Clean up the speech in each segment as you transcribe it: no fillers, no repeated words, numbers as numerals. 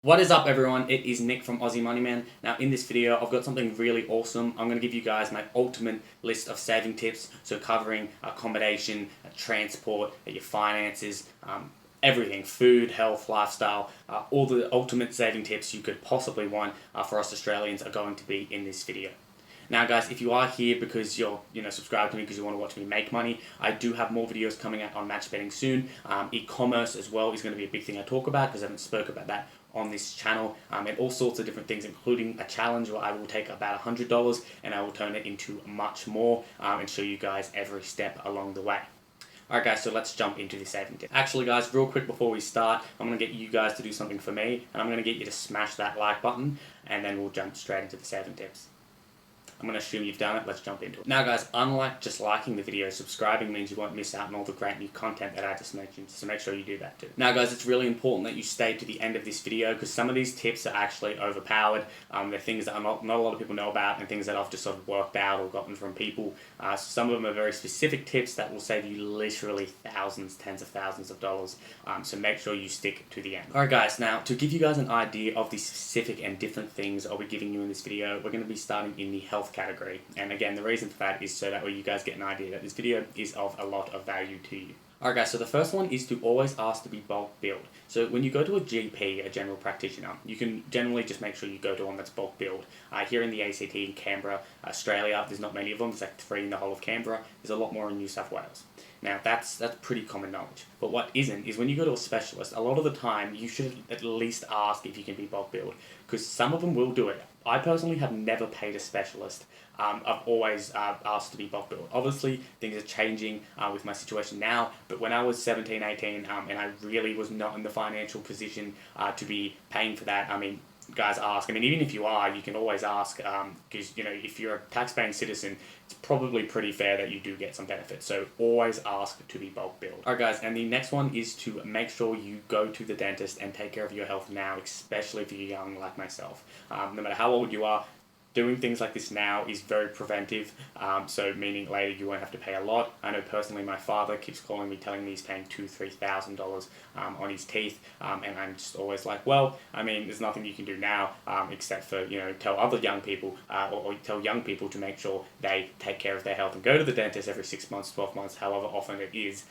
What is up, everyone? It is Nick from Aussie Money Man. Now in this video I've got something really awesome. I'm going to give you guys my ultimate list of saving tips, so covering accommodation, transport, your finances, everything, food, health, lifestyle, all the ultimate saving tips you could possibly want for us Australians are going to be in this video. Now guys, if you are here because you're subscribed to me because you want to watch me make money, I do have more videos coming out on match betting soon. E-commerce as well is going to be a big thing I talk about because I haven't spoke about that on this channel, and all sorts of different things, including a challenge where I will take about $100 and I will turn it into much more and show you guys every step along the way. Alright guys, so let's jump into the saving tip. Actually guys, real quick before we start, I'm going to get you guys to do something for me, and I'm going to get you to smash that like button, and then we'll jump straight into the saving tips. I'm going to assume you've done it. Let's jump into it. Now guys, unlike just liking the video, subscribing means you won't miss out on all the great new content that I just mentioned, so make sure you do that too. Now guys, it's really important that you stay to the end of this video because some of these tips are actually overpowered. They're things that not a lot of people know about and things that I've just sort of worked out or gotten from people. Some of them are very specific tips that will save you literally thousands, tens of thousands of dollars, so make sure you stick to the end. Alright guys, now to give you guys an idea of the specific and different things I'll be giving you in this video, we're going to be starting in the health category, and again the reason for that is so that way you guys get an idea that this video is of a lot of value to you. Alright guys, so the first one is to always ask to be bulk billed. So when you go to a GP, a general practitioner, you can generally just make sure you go to one that's bulk billed. Here in the ACT in Canberra, Australia, there's not many of them. There's like 3 in the whole of Canberra. There's a lot more in New South Wales. Now that's pretty common knowledge. But what isn't is when you go to a specialist, a lot of the time you should at least ask if you can be bulk billed, because some of them will do it. I personally have never paid a specialist. I've always asked to be bulk billed. Obviously, things are changing with my situation now, but when I was 17, 18, and I really was not in the financial position to be paying for that, I mean, guys ask. I mean, even if you are, you can always ask, because, if you're a tax-paying citizen, it's probably pretty fair that you do get some benefits. So always ask to be bulk billed. Alright guys, and the next one is to make sure you go to the dentist and take care of your health now, especially if you're young like myself. No matter how old you are, doing things like this now is very preventive, so meaning later you won't have to pay a lot. I know personally my father keeps calling me telling me he's paying $2,000-3,000 on his teeth, and I'm just always like, well, I mean, there's nothing you can do now except for, tell other young people or tell young people to make sure they take care of their health and go to the dentist every 6 months, 12 months, however often it is,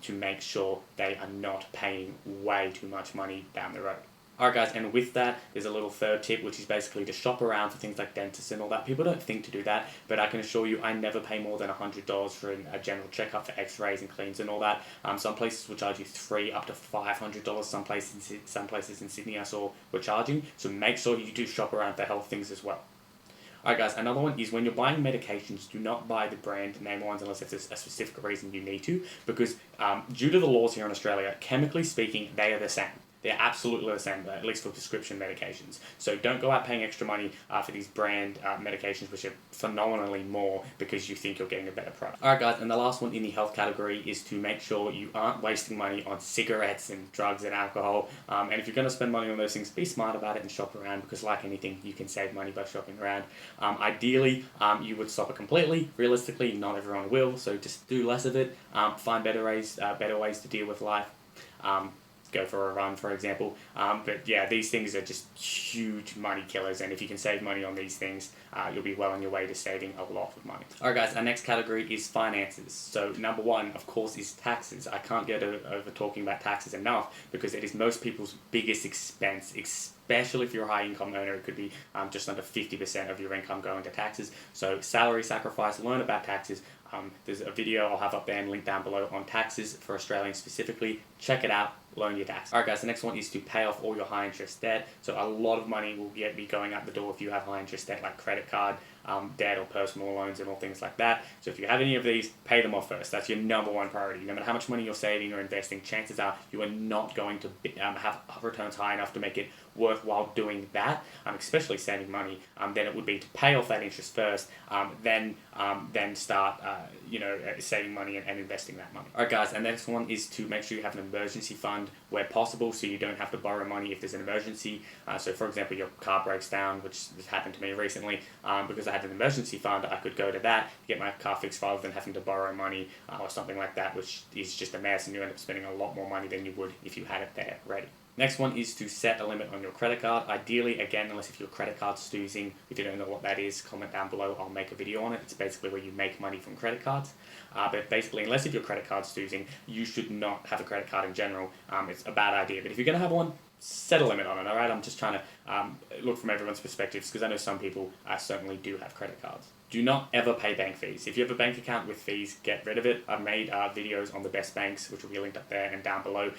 to make sure they are not paying way too much money down the road. Alright guys, and with that, there's a little third tip, which is basically to shop around for things like dentists and all that. People don't think to do that, but I can assure you I never pay more than $100 for a general checkup, for x-rays and cleans and all that. Some places will charge you $300 up to $500. Some places in Sydney I saw were charging, so make sure you do shop around for health things as well. Alright guys, another one is when you're buying medications, do not buy the brand name ones unless there's a specific reason you need to, because due to the laws here in Australia, chemically speaking, they are the same. They're absolutely the same, at least for prescription medications. So don't go out paying extra money for these brand medications, which are phenomenally more because you think you're getting a better product. Alright guys, and the last one in the health category is to make sure you aren't wasting money on cigarettes and drugs and alcohol. And if you're going to spend money on those things, be smart about it and shop around, because like anything, you can save money by shopping around. Ideally, you would stop it completely. Realistically, not everyone will, so just do less of it. Find better ways to deal with life. Go for a run, for example. But yeah, these things are just huge money killers, and if you can save money on these things, you'll be well on your way to saving a lot of money. Alright guys, our next category is finances. So number one, of course, is taxes. I can't get over talking about taxes enough because it is most people's biggest expense, especially if you're a high income earner. It could be just under 50% of your income going to taxes. So salary sacrifice, learn about taxes. There's a video I'll have up there and link down below on taxes for Australians specifically. Check it out, learn your tax. Alright guys, the next one is to pay off all your high interest debt. So a lot of money will be going out the door if you have high interest debt like credit card debt or personal loans and all things like that. So if you have any of these, pay them off first. That's your number one priority. No matter how much money you're saving or investing, chances are you are not going to have returns high enough to make it worthwhile doing that, especially saving money. Then it would be to pay off that interest first, then start saving money and investing that money. Alright guys, and the next one is to make sure you have an emergency fund where possible, so you don't have to borrow money if there's an emergency. So for example, your car breaks down, which has happened to me recently, because I had an emergency fund, I could go to that, get my car fixed rather than having to borrow money or something like that, which is just a mess, and you end up spending a lot more money than you would if you had it there ready. Next one is to set a limit on your credit card. Ideally, again, unless if your credit card's stoozing, if you don't know what that is, comment down below, I'll make a video on it. It's basically where you make money from credit cards. But basically, unless if your credit card's stoozing, you should not have a credit card in general. It's a bad idea. But if you're going to have one, set a limit on it, alright? I'm just trying to look from everyone's perspectives, because I know some people certainly do have credit cards. Do not ever pay bank fees. If you have a bank account with fees, get rid of it. I've made videos on the best banks, which will be linked up there and down below.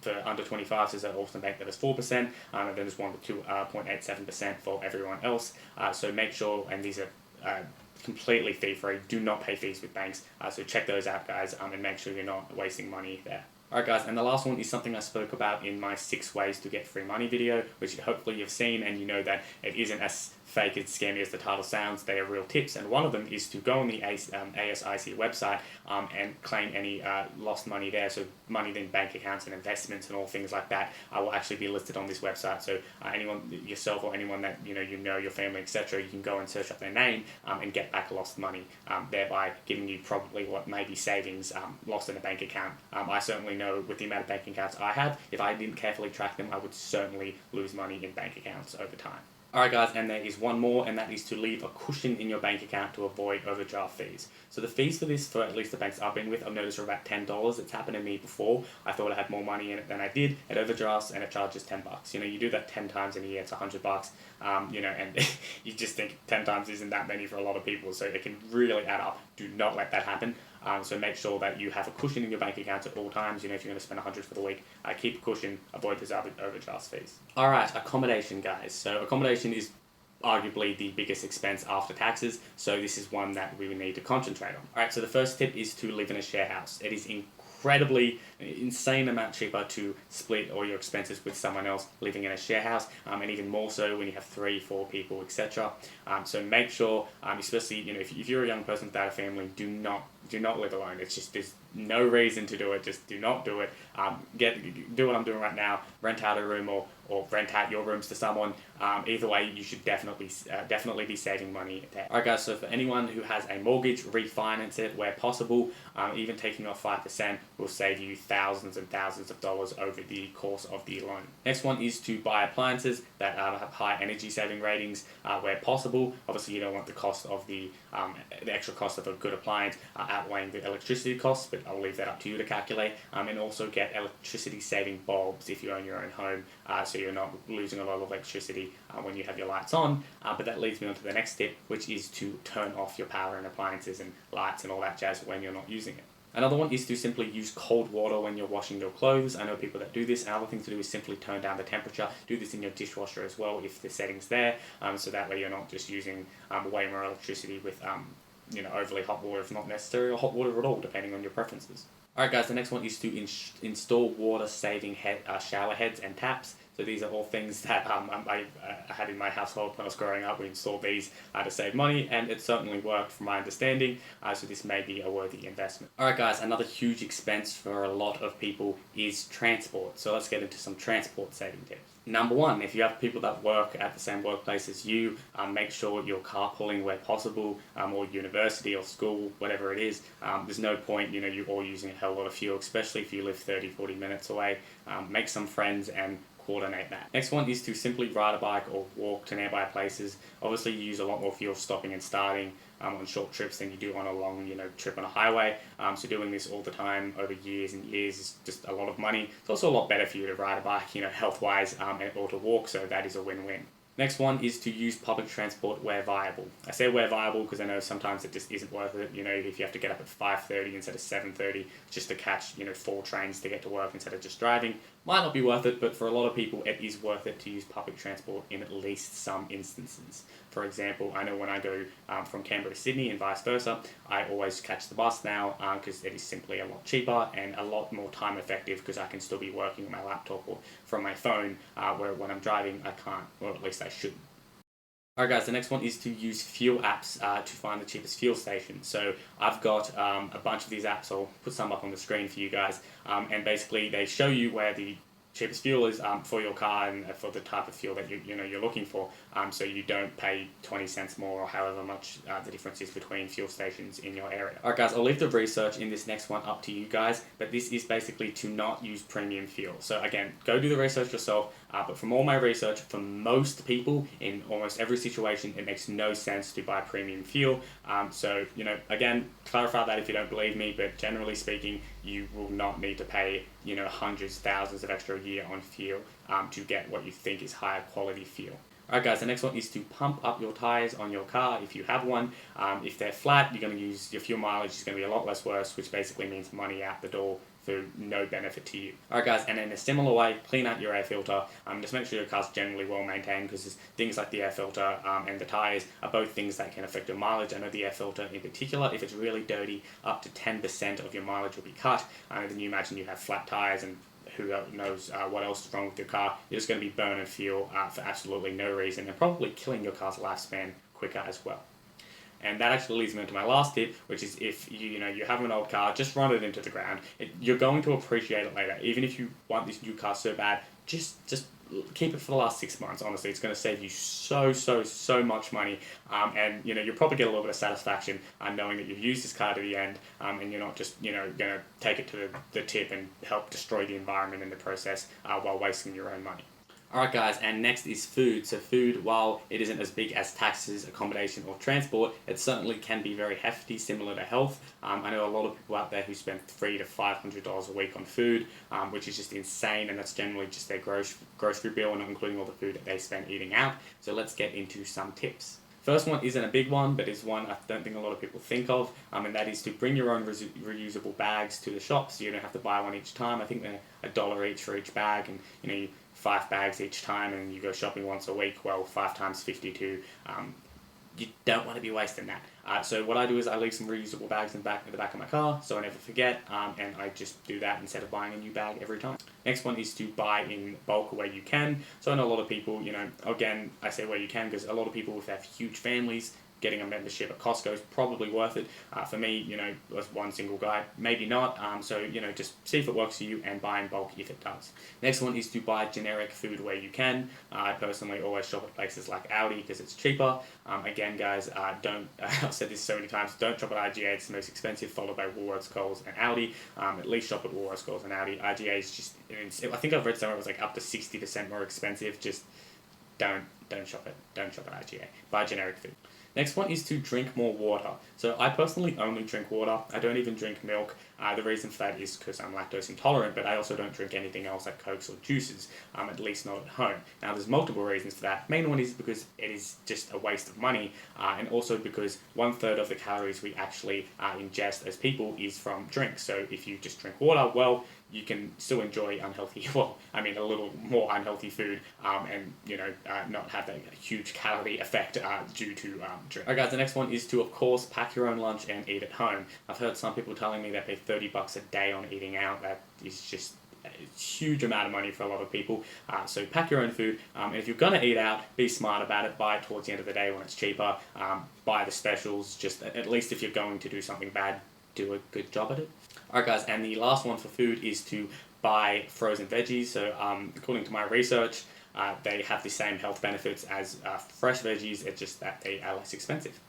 For under 25s, there's an awesome bank that is 4%, and then there's one with 2.87% for everyone else. So make sure, and these are completely fee-free. Do not pay fees with banks. So check those out, guys, and make sure you're not wasting money there. Alright guys, and the last one is something I spoke about in my 6 ways to get free money video, which hopefully you've seen, and you know that it isn't as fake and scammy as the title sounds. They are real tips, and one of them is to go on the ASIC website and claim any lost money there. So money in bank accounts and investments and all things like that will actually be listed on this website. So anyone, yourself or anyone that you know your family, etc., you can go and search up their name and get back lost money, thereby giving you probably what may be savings lost in a bank account. I certainly know with the amount of bank accounts I have, if I didn't carefully track them, I would certainly lose money in bank accounts over time. Alright guys, and there is one more, and that is to leave a cushion in your bank account to avoid overdraft fees. So the fees for this, for at least the banks I've been with, I've noticed are about $10. It's happened to me before. I thought I had more money in it than I did. It overdrafts and it charges $10. You know, you do that 10 times in a year, it's $100. You know, and you just think 10 times isn't that many for a lot of people, so it can really add up. Do not let that happen. So make sure that you have a cushion in your bank account at all times. You know, if you're going to spend $100 for the week, keep a cushion, avoid those overdraft fees. Alright, accommodation, guys. So accommodation is arguably the biggest expense after taxes, so this is one that we would need to concentrate on. Alright, so the first tip is to live in a share house. It is incredibly, insane amount cheaper to split all your expenses with someone else living in a share house, and even more so when you have 3-4 people, etc. So make sure, especially, you know, if you're a young person without a family, do not live alone. It's just, there's no reason to do it. Just do not do it. Do what I'm doing right now. Rent out a room or rent out your rooms to someone. Either way, you should definitely be saving money there. Alright guys, so for anyone who has a mortgage, refinance it where possible. Even taking off 5% will save you thousands and thousands of dollars over the course of the loan. Next one is to buy appliances that have high energy saving ratings where possible. Obviously, you don't want the cost of the extra cost of a good appliance outweighing the electricity costs, but I'll leave that up to you to calculate. And also get electricity saving bulbs if you own your own home, so you're not losing a lot of electricity when you have your lights on. But that leads me on to the next tip, which is to turn off your power and appliances and lights and all that jazz when you're not using it. Another one is to simply use cold water when you're washing your clothes. I know people that do this. Another thing to do is simply turn down the temperature. Do this in your dishwasher as well if the setting's there, so that way you're not just using way more electricity with you know, overly hot water, if not necessary, or hot water at all, depending on your preferences. Alright guys, the next one is to install water-saving shower heads and taps. So these are all things that I had in my household when I was growing up. We installed these to save money, and it certainly worked from my understanding, so this may be a worthy investment. Alright guys, another huge expense for a lot of people is transport. So let's get into some transport saving tips. Number one, if you have people that work at the same workplace as you, make sure you're carpooling where possible, or university or school, whatever it is. There's no point, you know, you're all using a hell of a lot of fuel, especially if you live 30-40 minutes away. Make some friends and coordinate that. Next one is to simply ride a bike or walk to nearby places. Obviously you use a lot more fuel stopping and starting on short trips than you do on a long, you know, trip on a highway. So doing this all the time over years and years is just a lot of money. It's also a lot better for you to ride a bike, you know, health-wise, or to walk, so that is a win-win. Next one is to use public transport where viable. I say where viable because I know sometimes it just isn't worth it. You know, if you have to get up at 5:30 instead of 7:30 just to catch, you know, 4 trains to get to work instead of just driving, might not be worth it, but for a lot of people it is worth it to use public transport in at least some instances. For example, I know when I go from Canberra to Sydney and vice versa, I always catch the bus now because it is simply a lot cheaper and a lot more time effective because I can still be working on my laptop or from my phone, where when I'm driving I can't, or at least I shouldn't. Alright guys, the next one is to use fuel apps to find the cheapest fuel station. So I've got a bunch of these apps. I'll put some up on the screen for you guys, and basically they show you where the cheapest fuel is for your car and for the type of fuel that you're looking for, so you don't pay 20 cents more or however much the difference is between fuel stations in your area. Alright guys, I'll leave the research in this next one up to you guys, but this is basically to not use premium fuel. So again, go do the research yourself, but from all my research, for most people in almost every situation, it makes no sense to buy premium fuel. So again, clarify that if you don't believe me, but generally speaking, you will not need to pay hundreds, thousands of extra a year on fuel to get what you think is higher quality fuel. Alright guys, the next one is to pump up your tyres on your car if you have one. If they're flat, you're going to use your fuel mileage is going to be a lot less worse, which basically means money out the door for no benefit to you. Alright guys, and in a similar way, clean out your air filter. Just make sure your car's generally well maintained, because things like the air filter and the tyres are both things that can affect your mileage. I know the air filter in particular, if it's really dirty, up to 10% of your mileage will be cut. Then you imagine you have flat tyres and who knows what else is wrong with your car. You're just going to be burning fuel for absolutely no reason, and probably killing your car's lifespan quicker as well. And that actually leads me into my last tip, which is if you have an old car, just run it into the ground. You're going to appreciate it later. Even if you want this new car so bad, just keep it for the last 6 months. Honestly, it's going to save you so much money, and you'll probably get a little bit of satisfaction knowing that you've used this car to the end, and you're not just going to take it to the tip and help destroy the environment in the process while wasting your own money. Alright guys, and next is food. So food, while it isn't as big as taxes, accommodation or transport, it certainly can be very hefty, similar to health. I know a lot of people out there who spend $300 to $500 a week on food, which is just insane, and that's generally just their grocery bill, and not including all the food that they spend eating out. So let's get into some tips. First one isn't a big one, but is one I don't think a lot of people think of, and that is to bring your own reusable bags to the shop, so you don't have to buy one each time. I think they're $1 each for each bag, and 5 bags each time, and you go shopping once a week. Well, 5 times 52. You don't want to be wasting that. So what I do is I leave some reusable bags in the back of my car, so I never forget, and I just do that instead of buying a new bag every time. Next one is to buy in bulk where you can. So I know a lot of people, again, I say where you can because a lot of people, if they have huge families, getting a membership at Costco is probably worth it. For me, as one single guy, maybe not. So, just see if it works for you and buy in bulk if it does. Next one is to buy generic food where you can. I personally always shop at places like Aldi because it's cheaper. Again, guys, I've said this so many times, don't shop at IGA, it's the most expensive, followed by Woolworths, Coles, and Aldi. At least shop at Woolworths, Coles, and Aldi. IGA is just, I think I've read somewhere it was like up to 60% more expensive. Just don't shop at IGA. Buy generic food. Next one is to drink more water. So I personally only drink water. I don't even drink milk. The reason for that is because I'm lactose intolerant, but I also don't drink anything else like Cokes or juices, at least not at home. Now there's multiple reasons for that. Main one is because it is just a waste of money, and also because 1/3 of the calories we actually ingest as people is from drinks. So if you just drink water, well, you can still enjoy a little more unhealthy food, and not have that huge calorie effect due to drink. Alright guys, the next one is to, of course, pack your own lunch and eat at home. I've heard some people telling me they pay $30 a day on eating out. That is just a huge amount of money for a lot of people. So pack your own food, and if you're going to eat out, be smart about it. Buy it towards the end of the day when it's cheaper. Buy the specials. Just at least if you're going to do something bad, do a good job at it. Alright guys, and the last one for food is to buy frozen veggies. So according to my research, they have the same health benefits as fresh veggies, it's just that they are less expensive.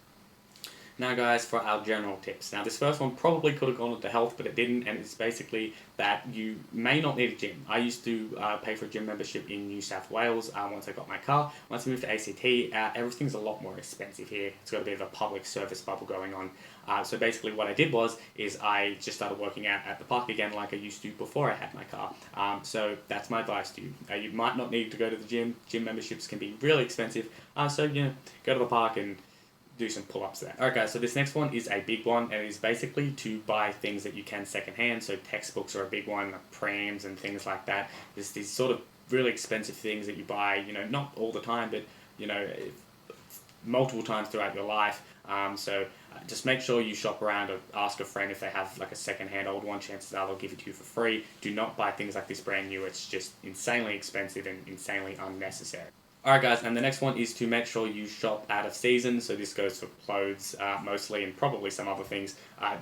Now guys, for our general tips. Now this first one probably could have gone into health, but it didn't, and it's basically that you may not need a gym. I used to pay for a gym membership in New South Wales once I got my car. Once I moved to ACT, everything's a lot more expensive here. It's got a bit of a public service bubble going on. So basically what I did is I just started working out at the park again like I used to before I had my car. So that's my advice to you. You might not need to go to the gym. Gym memberships can be really expensive. So go to the park and do some pull-ups there. Alright guys, so this next one is a big one, and it is basically to buy things that you can secondhand. So textbooks are a big one, like prams and things like that. There's these sort of really expensive things that you buy, not all the time, but multiple times throughout your life. So just make sure you shop around or ask a friend if they have like a second-hand old one. Chances are they'll give it to you for free. Do not buy things like this brand new. It's just insanely expensive and insanely unnecessary. Alright guys, and the next one is to make sure you shop out of season. So this goes for clothes mostly, and probably some other things.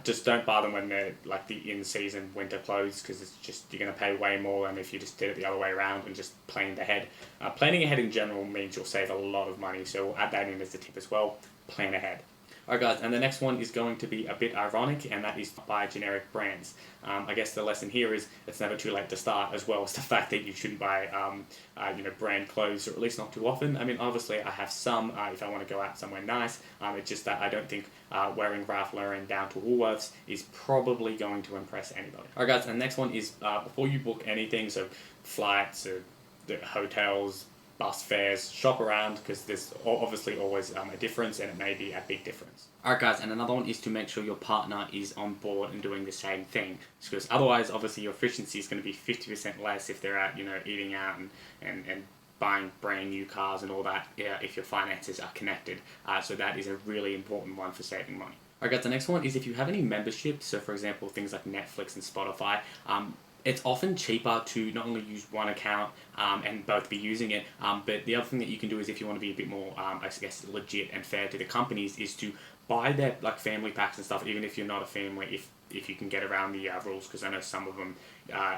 Just don't buy them when they're like the in-season winter clothes, because it's just, you're going to pay way more than if you just did it the other way around and just planned ahead. Planning ahead in general means you'll save a lot of money, so we'll add that in as a tip as well. Plan ahead. Alright guys, and the next one is going to be a bit ironic, and that is to buy generic brands. I guess the lesson here is it's never too late to start, as well as the fact that you shouldn't buy brand clothes, or at least not too often. I mean, obviously I have some if I want to go out somewhere nice. It's just that I don't think wearing Ralph Lauren down to Woolworths is probably going to impress anybody. Alright guys, and the next one is before you book anything, so flights, the hotels, bus fares, shop around, because there's obviously always a difference, and it may be a big difference. Alright guys, and another one is to make sure your partner is on board and doing the same thing, because otherwise obviously your efficiency is going to be 50% less if they're out, eating out and buying brand new cars and all that, if your finances are connected. So that is a really important one for saving money. Alright guys, the next one is if you have any memberships, so for example things like Netflix and Spotify, it's often cheaper to not only use one account and both be using it, but the other thing that you can do is, if you want to be a bit more, I guess, legit and fair to the companies, is to buy their family packs and stuff, even if you're not a family, if you can get around the rules, because I know some of them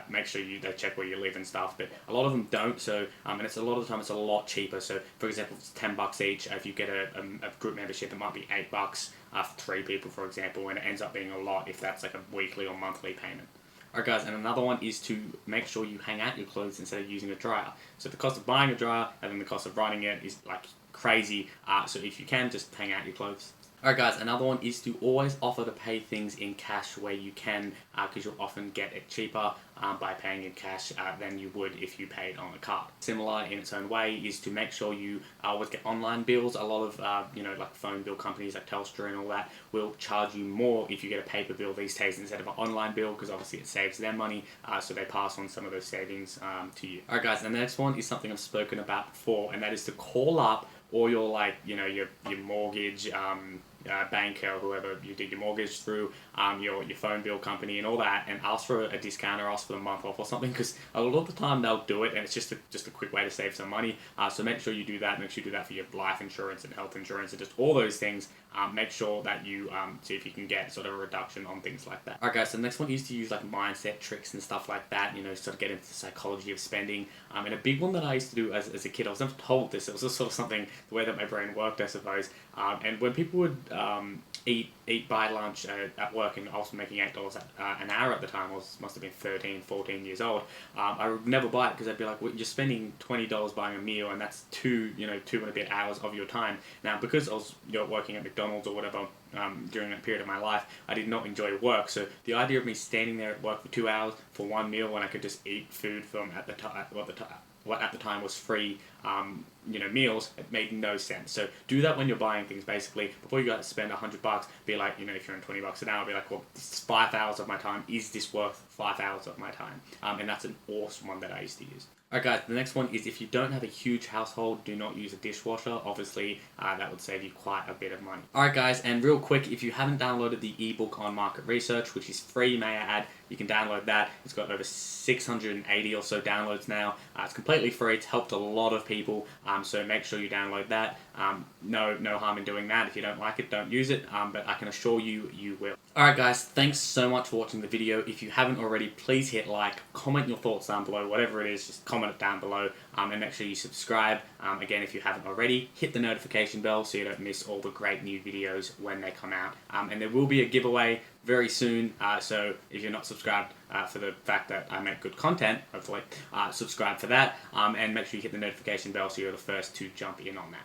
make sure they check where you live and stuff, but a lot of them don't. So and it's a lot of the time it's a lot cheaper. So for example, it's $10 each. If you get a group membership, it might be $8 for 3 people, for example, and it ends up being a lot if that's like a weekly or monthly payment. Alright guys, and another one is to make sure you hang out your clothes instead of using a dryer. So the cost of buying a dryer and then the cost of running it is like crazy. So if you can, just hang out your clothes. Alright guys, another one is to always offer to pay things in cash where you can, because you'll often get it cheaper by paying in cash than you would if you paid on a card. Similar in its own way is to make sure you always get online bills. A lot of like phone bill companies like Telstra and all that will charge you more if you get a paper bill these days instead of an online bill, because obviously it saves them money, so they pass on some of those savings to you. Alright guys, and the next one is something I've spoken about before, and that is to call up or your your mortgage banker, or whoever you did your mortgage through, your phone bill company and all that, and ask for a discount or ask for the month off or something, because a lot of the time they'll do it, and it's just a quick way to save some money. So make sure you do that. Make sure you do that for your life insurance and health insurance and just all those things. Make sure that you see if you can get sort of a reduction on things like that. Alright guys, so the next one is to use like mindset tricks and stuff like that, sort of get into the psychology of spending. And a big one that I used to do as a kid, I was never told this, it was just sort of something, the way that my brain worked, I suppose. And when people would buy lunch at work, and I was making $8 an hour at the time, I must have been 13, 14 years old, I would never buy it, because I'd be like, well, you're spending $20 buying a meal, and that's two and a bit hours of your time. Now, because I was working at McDonald's or whatever during that period of my life, I did not enjoy work. So the idea of me standing there at work for 2 hours for one meal when I could just eat food from what at the time was free meals, it made no sense. So do that when you're buying things. Basically, before you go to spend $100, be like, if you're in $20 an hour, be like, well, this is 5 hours of my time. Is this worth 5 hours of my time? And that's an awesome one that I used to use. Alright guys, the next one is if you don't have a huge household, do not use a dishwasher. Obviously, that would save you quite a bit of money. Alright guys, and real quick, if you haven't downloaded the ebook on market research, which is free, may I add, you can download that. It's got over 680 or so downloads now. It's completely free. It's helped a lot of people, so make sure you download that. No harm in doing that. If you don't like it, don't use it, but I can assure you, you will. Alright guys, thanks so much for watching the video. If you haven't already, please hit like, comment your thoughts down below, whatever it is, just comment it down below, and make sure you subscribe. Again, if you haven't already, hit the notification bell so you don't miss all the great new videos when they come out. And there will be a giveaway very soon, so if you're not subscribed for the fact that I make good content, hopefully, subscribe for that, and make sure you hit the notification bell so you're the first to jump in on that.